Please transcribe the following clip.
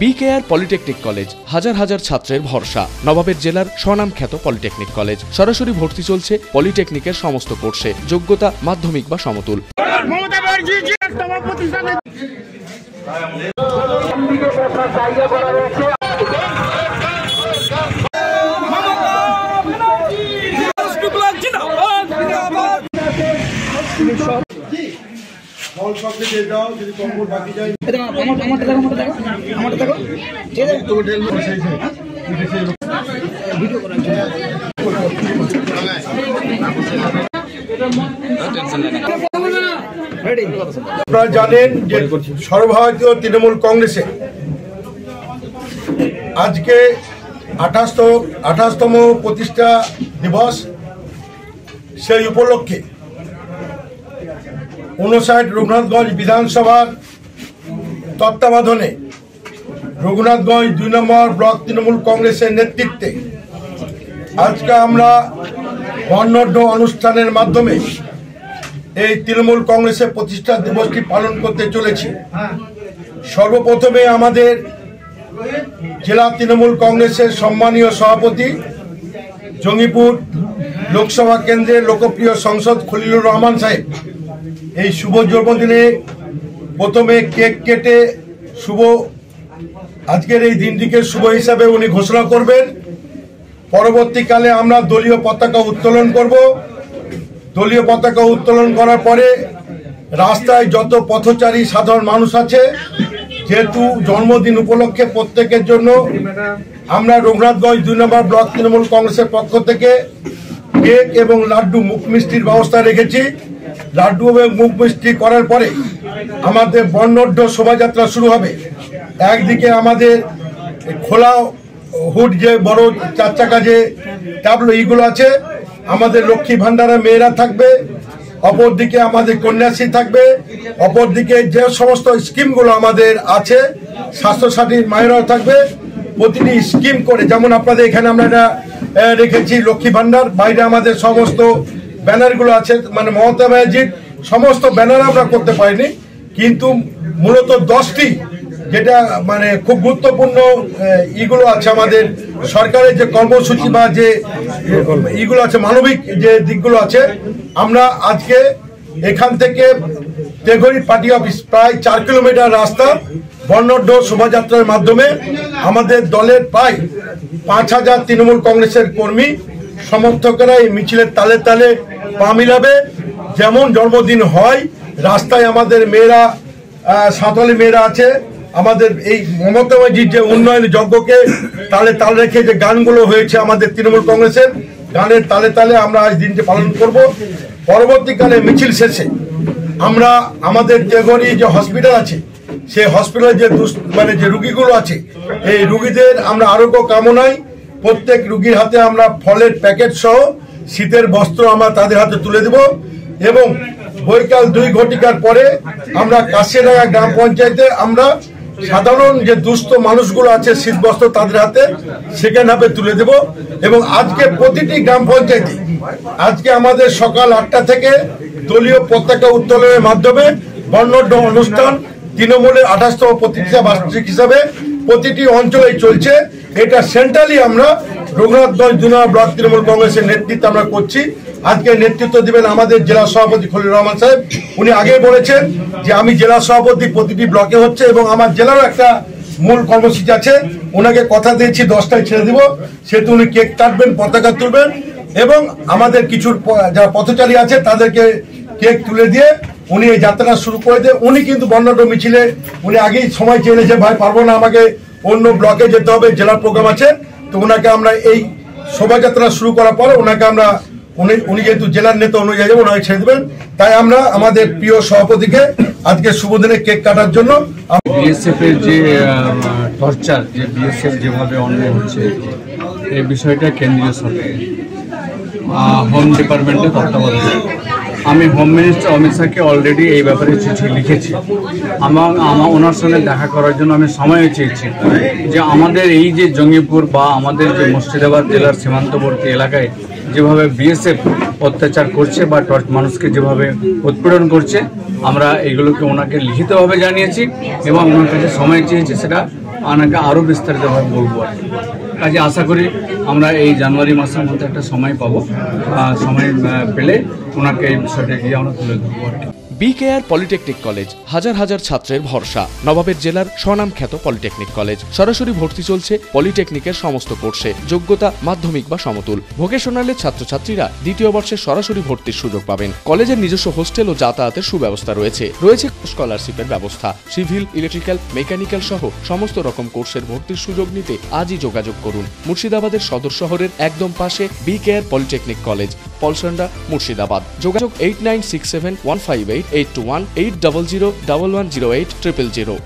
BKR polytechnic college হাজার হাজার ছাত্রের ভরসা। নবাবের জেলার স্বনামখ্যাত পলিটেকনিক কলেজ। সরাসরি ভর্তি চলছে পলিটেকনিকের সমস্ত কোর্সে। যোগ্যতা মাধ্যমিক বা সমতুল। আপনারা জানেন যে সর্বভারতীয় তৃণমূল কংগ্রেসে আজকে 28তম প্রতিষ্ঠা দিবস। সেই উপলক্ষে 59 রঘুনাথগঞ্জ বিধানসভার তত্ত্বাবধানে রঘুনাথগঞ্জ 2 নম্বর ব্লক তৃণমূল কংগ্রেসের নেতৃত্বে আজকে আমরা বর্ণাঢ্য অনুষ্ঠানের মাধ্যমে এই তৃণমূল কংগ্রেসের প্রতিষ্ঠা দিবসটি পালন করতে চলেছি। সর্বপ্রথমে আমাদের জেলা তৃণমূল কংগ্রেসের সম্মানীয় সভাপতি, জঙ্গিপুর লোকসভা কেন্দ্রের লোকপ্রিয় সাংসদ খলিলুর রহমান সাহেব এই শুভ জন্মদিনে প্রথমে কেক কেটে আজকের এই দিনটিকে শুভ হিসাবে উনি ঘোষণা করবেন। পরবর্তীকালে আমরা দলীয় পতাকা উত্তোলন করব। দলীয় পতাকা উত্তোলন করার পরে রাস্তায় যত পথচারী সাধারণ মানুষ আছে, যেহেতু জন্মদিন উপলক্ষে প্রত্যেকের জন্য আমরা রঘুনাথগঞ্জ 2 নম্বর ব্লক তৃণমূল কংগ্রেসের পক্ষ থেকে কেক এবং লাড্ডু মুখ মিষ্টির ব্যবস্থা রেখেছি। লাড্ডু এবং মুখ মিষ্টি করার পরে আমাদের বর্ণাঢ্য শোভাযাত্রা শুরু হবে। একদিকে আমাদের খোলা হুড যে বড় 4 চাকা যে ট্যাবলো এইগুলো আছে, আমাদের লক্ষ্মী ভান্ডারা মেয়েরা থাকবে, অপরদিকে আমাদের কন্যাশ্রী থাকবে, অপরদিকে যে সমস্ত স্কিমগুলো আমাদের আছে স্বাস্থ্যসাথীর মায়েরাও থাকবে। প্রতিটি স্কিম করে, যেমন আপনাদের এখানে আমরা এটা রেখেছি লক্ষ্মী ভান্ডার, বাইরে আমাদের সমস্ত ব্যানারগুলো আছে, মানে মমতা ব্যানার্জির সমস্ত ব্যানার আমরা করতে পারিনি, কিন্তু মূলত 10টি যেটা মানে খুব গুরুত্বপূর্ণ ইগুলো আছে আমাদের সরকারের যে কর্মসূচি বা যে ইগুলো আছে মানবিক যে দিকগুলো আছে, আমরা আজকে এখান থেকে তেঘরি পার্টি অফিস প্রায় 4 কিলোমিটার রাস্তা বর্ণাঢ্য শোভাযাত্রার মাধ্যমে আমাদের দলের প্রায় 5000 তৃণমূল কংগ্রেসের কর্মী সমর্থকেরা এই মিছিলের তালে তালে পা মিলাবে। যেমন জন্মদিন হয় রাস্তায় আমাদের মেয়েরা, সাঁওতালি মেয়েরা আছে, আমাদের এই মমতা ব্যানার্জির যে উন্নয়ন যজ্ঞকে তালে তাল রেখে যে গানগুলো হয়েছে আমাদের তৃণমূল কংগ্রেসের গানের তালে তালে আমরা আজ দিনটি পালন করব। পরবর্তীকালে মিছিল শেষে আমরা আমাদের তেঘরি যে হসপিটাল আছে, সেই হসপিটালে যে যে রুগীগুলো আছে, এই রুগীদের আমরা আরোগ্য কামনায় প্রত্যেক রুগীর হাতে আমরা ফলের প্যাকেট সহ শীতের বস্ত্র আমরা তাদের হাতে তুলে দেব। এবং বৈকাল 2 ঘটিকার পরে আমরা কাশিয়াডাঙ্গা গ্রাম পঞ্চায়েতে আমরা সাধারণ যে দুস্থ মানুষগুলো আছে শীত বস্ত্র তাদের হাতে সেকেন্ড হাফে তুলে দেব। এবং আজকে প্রতিটি গ্রাম পঞ্চায়েতে আজকে আমাদের সকাল 8টা থেকে দলীয় পতাকা উত্তোলনের মাধ্যমে বর্ণাঢ্য অনুষ্ঠান তৃণমূলের 28তম প্রতিষ্ঠা বার্ষিক হিসাবে প্রতিটি অঞ্চলেই চলছে। এটা সেন্ট্রালি আমরা রঘুনাথগঞ্জ 2 নম্বর ব্লক তৃণমূল কংগ্রেসের নেতৃত্বে আমরা করছি। আজকে নেতৃত্ব দিবেন আমাদের জেলা সভাপতি খলিলুর রহমান সাহেব। উনি আগে বলেছেন যে আমি জেলা সভাপতি প্রতিটি ব্লকে হচ্ছে এবং আমার জেলারও একটা মূল কর্মসূচি আছে, ওনাকে কথা দিয়েছি 10টায় ছেড়ে দিব, সেহেতু উনি কেক কাটবেন, পতাকা তুলবেন এবং আমাদের কিছু যারা পথচারী আছে তাদেরকে কেক তুলে দিয়ে উনি এই যাত্রা শুরু করে দিয়ে উনি কিন্তু বর্ণাঢ্য মিছিলে উনি আগেই সময় চেয়ে নিয়েছে, ভাই পারবো না, আমাকে অন্য ব্লকে যেতে হবে, জেলার প্রোগ্রাম আছে। তো ওনাকে আমরা এই শোভাযাত্রা শুরু করার পরে ওনাকে আমরা উনি যেহেতু জেলার নেতা অনুযায়ী ওনাকে ছেড়ে দেবেন, তাই আমরা আমাদের প্রিয় সভাপতিকে আজকে শুভ দিনে কেক কাটার জন্য বিএসএফ এর যে টর্চার, যে বিএসএফ যেভাবে অন্যায় হচ্ছে এই বিষয়টা কেন্দ্রীয় সরকার হোম ডিপার্টমেন্টের তত্ত্বাবধানে আমি হোম মিনিস্টার অমিত শাহকে অলরেডি এই ব্যাপারে চিঠি লিখেছি। ওনার সঙ্গে দেখা করার জন্য আমি সময় চেয়েছি যে আমাদের এই যে জঙ্গিপুর বা আমাদের যে মুর্শিদাবাদ জেলার সীমান্তবর্তী এলাকায় যেভাবে বিএসএফ অত্যাচার করছে বা মানুষকে যেভাবে উৎপীড়ন করছে, আমরা এগুলোকে ওনাকে লিখিতভাবে জানিয়েছি এবং ওনার কাছে সময় চেয়েছি, সেটা ওনাকে আরও বিস্তারিতভাবে বলবো আর কি। কাজে আশা করি আমরা এই জানুয়ারি মাসের মধ্যে একটা সময় পাবো, সময় পেলে ওনাকে এই বিষয়টা গিয়ে আমরা তুলে ধরবো আর কি। বিকেআর পলিটেকনিক কলেজ হাজার হাজার ছাত্রের ভরসা। নবাবের জেলার স্বনামখ্যাত পলিটেকনিক কলেজ। সরাসরি ভর্তি চলছে পলিটেকনিকের সমস্ত কোর্সে। যোগ্যতা মাধ্যমিক বা সমতুল। ভোকেশনালের ছাত্রছাত্রীরা দ্বিতীয় বর্ষে সরাসরি ভর্তির সুযোগ পাবেন। কলেজের নিজস্ব হোস্টেল ও যাতায়াতের সুব্যবস্থা রয়েছে। স্কলারশিপের ব্যবস্থা। সিভিল, ইলেকট্রিক্যাল, মেকানিক্যাল সহ সমস্ত রকম কোর্সের ভর্তির সুযোগ নিতে আজই যোগাযোগ করুন। মুর্শিদাবাদের সদর শহরের একদম পাশে BKR polytechnic college, Palsanda, Murshidabad. যোগাযোগ 8967158821 8001108 000।